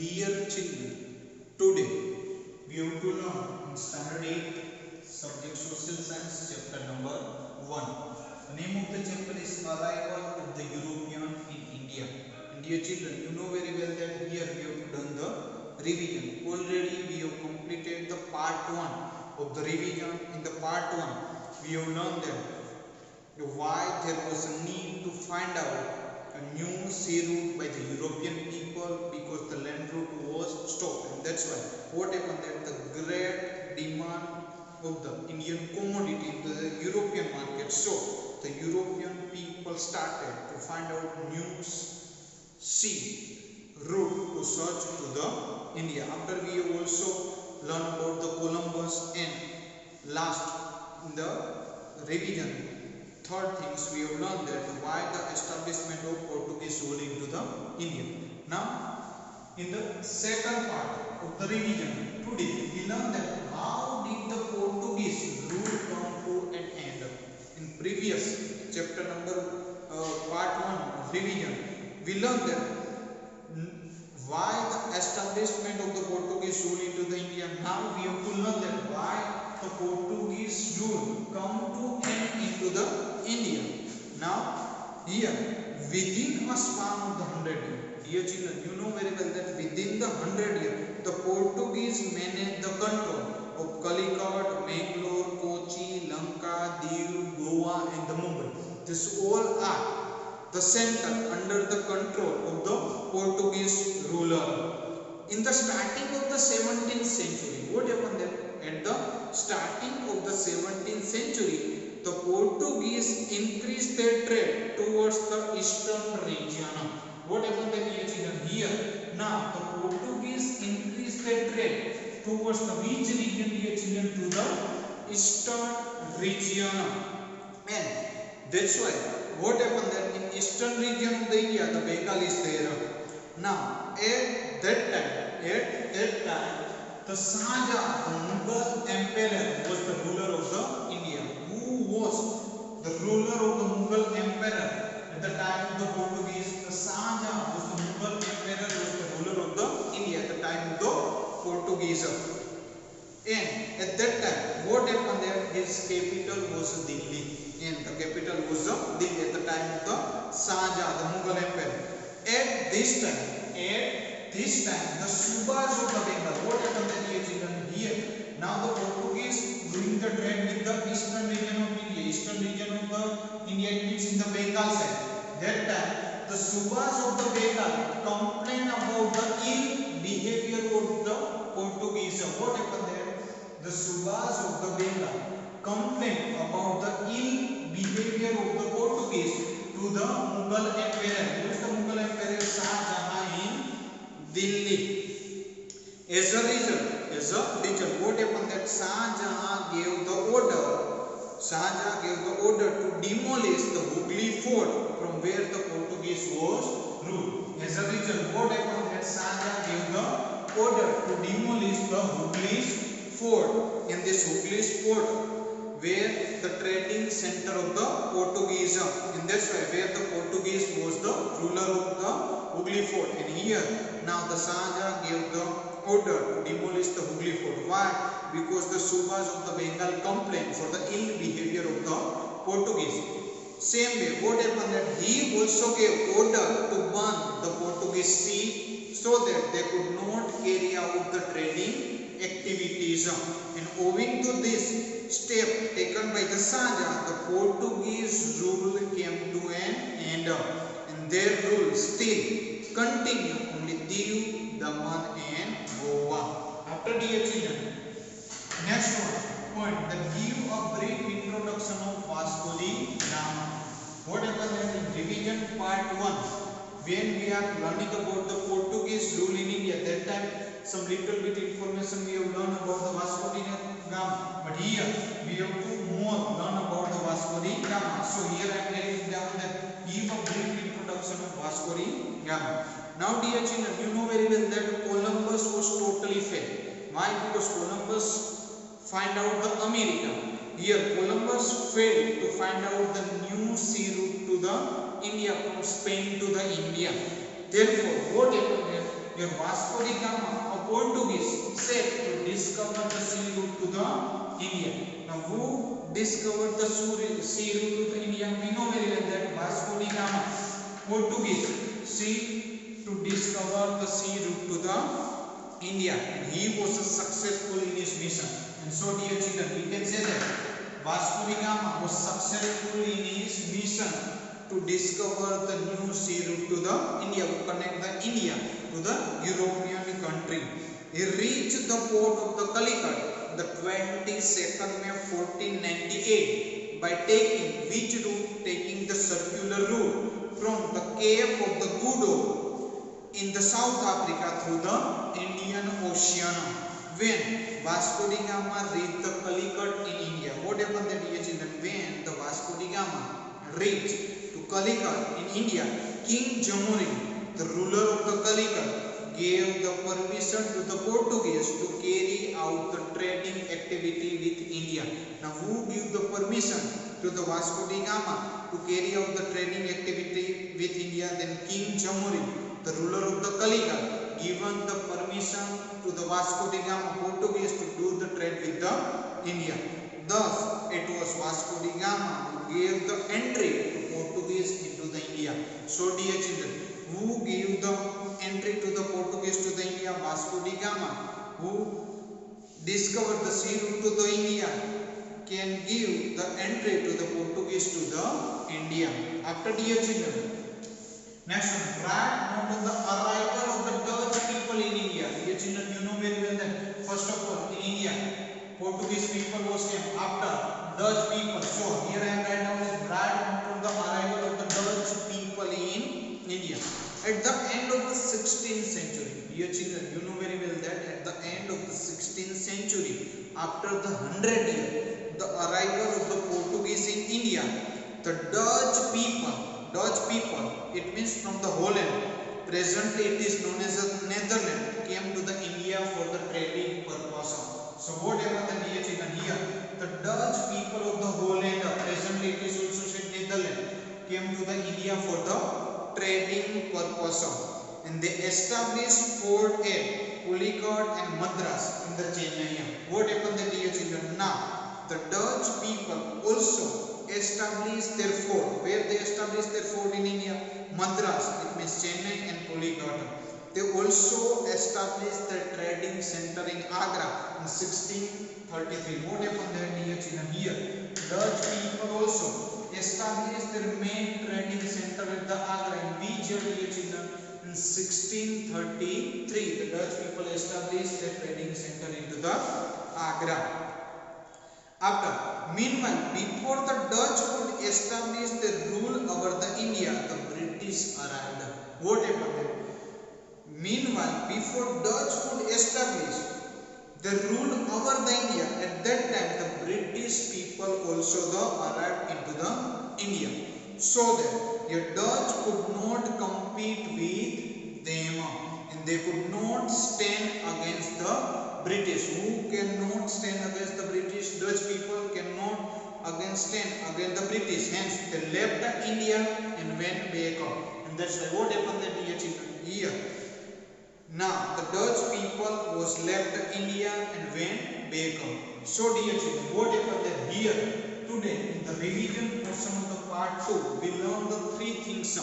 Dear children, today we have to learn in standard 8 subject social science chapter number 1. The name of the chapter is Arrival of the European in India. And dear children, you know very well that here we have done the revision. Already we have completed the part 1 of the revision. In the part 1 we have learned that why there was a need to find out a new sea route by the European people because the land route was stopped, and that's why what happened that the great demand of the Indian commodity in the European market, so the European people started to find out new sea route to search to the India. After we have also learned about the Columbus, and last in the revision third things we have learned that why the establishment of Portuguese rule into the India. Now in the second part of the revision today we learn that how did the Portuguese rule come to an end. In previous chapter number part 1 revision we learned that why the establishment of the Portuguese rule into the India. Now we have to learn that why the Portuguese rule come to end into the India. Now here within a span of the 100 years, dear children, you know very well that within the 100 years the Portuguese managed the control of Calicut, Mangalore, Kochi, Lanka, Diu, Goa and the Mumbai. This all are the center under the control of the Portuguese ruler. In the starting of the 17th century, what happened then? At the starting of the 17th century, the Portuguese increased their trade towards the eastern region. What happened then here? Now the Portuguese increased their trade towards the which region, dear children? To the eastern region. And that's why what happened then in eastern region of the India, the Bengal is there. Now at that time the Shahjahan, the Mughal emperor, was the ruler of the India. Who was the ruler of the Mughal emperor at the time of the Portuguese? The Shahjahan was the Mughal emperor, was the ruler of the India at the time of the Portuguese. And at that time, what happened there? His capital was Delhi, and the capital was Delhi at the time of the Shahjahan, the Mughal emperor. At this time, the Subas of the Bengal. What happened then, dear children? Here, now the Portuguese doing the trade with the eastern region of India. Eastern region of the India, it means in the Bengal side. That time, the Subas of the Bengal complain about the ill behavior of the Portuguese. What happened there? The Subas of the Bengal complain about the ill behavior of the Portuguese to the Mughal emperor. Who is the Mughal emperor? Shahjahan in Delhi. As a result, what happened that Shahjahan gave the order to demolish the Hooghly fort from where the Portuguese was ruled. As a result, what happened that Shahjahan gave the order to demolish the Hooghly fort. In this Hooghly fort, where the trading center of the Portuguese, and that's why where the Portuguese was the ruler of the Hooghly fort. And here now the Shahjahan gave the order to demolish the Hooghly fort. Why? Because the Subas of the Bengal complained for the ill behavior of the Portuguese. Same way, what happened that he also gave order to burn the Portuguese sea so that they could not carry out the trading activities. And owing to this step taken by the Shahjahan, the Portuguese rule came to an end, and their rule still continue only Diu, Daman and Goa. After, dear children, next point, the give a brief introduction of Vasco da Gama. What happened in revision part 1 when we are learning about the Portuguese rule in India? That time some little bit information we have learned about the Vasco da Gama, but here we have to more learn about the Vasco da Gama. So here I am writing down that give a brief introduction of Vasco da Gama. Now, dear children, you know very well that Columbus was totally failed. Why? Because Columbus find out the America. Here Columbus failed to find out the new sea route to the India, from Spain to the India. Therefore, what happened? Here Vasco da Gama, a Portuguese, said to discover the sea route to the India. Now who discovered the sea route to the India? We know very well that Vasco da Gama, Portuguese, to discover the sea route to the India, and he was successful in his mission. And so dear children, we can say that Vasco da Gama was successful in his mission to discover the new sea route to the India, to connect the India to the European country. He reached the port of the Calicut the 22nd May 1498 by taking which route? Taking the circular route from the Cape of the Good Hope in the South Africa through the Indian Ocean. When Vasco da Gama reached the Calicut in India, what happened that dear children? When the Vasco da Gama reached to Calicut in India, King Jamori, the ruler of the Calicut, gave the permission to the Portuguese to carry out the trading activity with India. Now who gave the permission to the Vasco da Gama to carry out the trading activity with India? Then King Jamori, the ruler of the Calicut, given the permission to the Vasco da Gama Portuguese to do the trade with the India. Thus it was Vasco da Gama who gave the entry to Portuguese into the India. So dear children, who gave the entry to the Portuguese to the India? Vasco da Gama, who discovered the sea route to the India, can give the entry to the Portuguese to the India. After dear children, next one, write note on the arrival of the Dutch people in India. Dear children, you know very well that first of all in India, Portuguese people was came after Dutch people. So here I am write down is write note on the arrival of the Dutch people in India. At the end of the 16th century, dear children, you know very well that at the end of the 16th century, after the 100 years, the arrival of the Portuguese in India, the Dutch people, it means from the Holland, presently it is known as the Netherlands, came to the India for the trading purpose. So what happened dear children here? The Dutch people of the Holland, presently it is also said Netherlands, came to the India for the trading purpose, and they established fort at Pulicat and Madras in the Chennai. What happened dear children? Now the Dutch people also established their fort. Where they established their fort in India? Madras, it means Chennai and Pulicat. They also established their trading center in Agra in 1633. What happened there dear children? Here Dutch people also established their main trading center at the Agra. In which year dear children? In 1633 the Dutch people established their trading center into the Agra. After, meanwhile, before the Dutch could establish their rule over the India, the British arrived. What happened there? Meanwhile, before Dutch could establish their rule over the India, at that time the British people also arrived into the India. So that the Dutch could not compete with them, and they could not stand against the British. Who cannot stand against the British? Dutch people cannot stand against the British. Hence, they left India and went back up. And that's why what happened there, dear children? Here, now the Dutch people was left India and went back up. So, dear children, what happened there? Here, today, in the revision portion of the part 2, we learn the 3 things.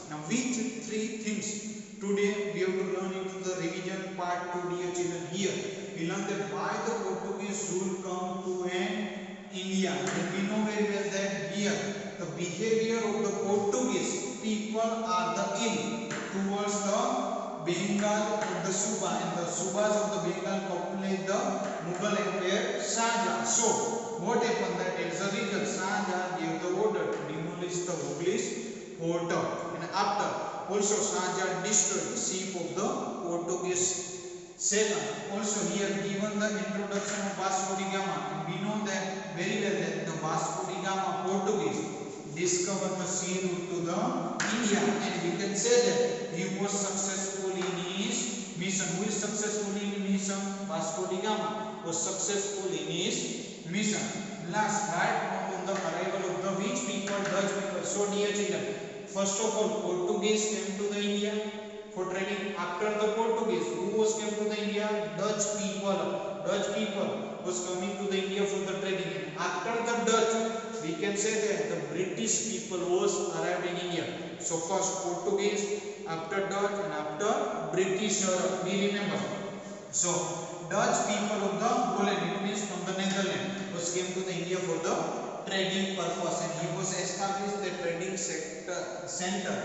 Now, which 3 things? Today we have to learn into the revision part 2, dear children. Here we learn that why the Portuguese rule come to an India, and we know very well that here the behavior of the Portuguese people are the ill towards the Bengal of the Suba, and the Subas of the Bengal populate the Mughal Empire Shahjahan. So what happened that as a result Shahjahan gave the order to demolish the Mughalish fort, and after also Shahjahan destroyed the ship of the Portuguese. Second, also here given the introduction of Vasco da Gama, and we know that very well that the Vasco da Gama Portuguese discovered the sea route to the India, and we can say that he was successful in his mission. Who is successful in his mission? Vasco da Gama was successful in his mission. Last, right on the arrival of the which people? Dutch people. So dear children, first of all Portuguese came to the India. for trading. After the Portuguese, who was came to the India? Dutch people. Dutch people was coming to the India for the trading. And after the Dutch, we can say that the British people was arrived in India. So first Portuguese, after Dutch, and after British. We remember. So Dutch people of the Holland, it means from the Netherlands, was came to the India for the trading purpose, and he was established the trading center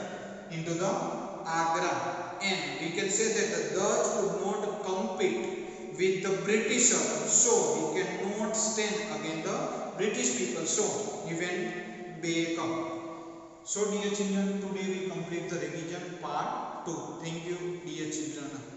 into the Agra. And we can say that the Dutch could not compete with the British, so he cannot stand against the British people, so he went back. So dear children, today we complete the revision part 2. Thank you dear children.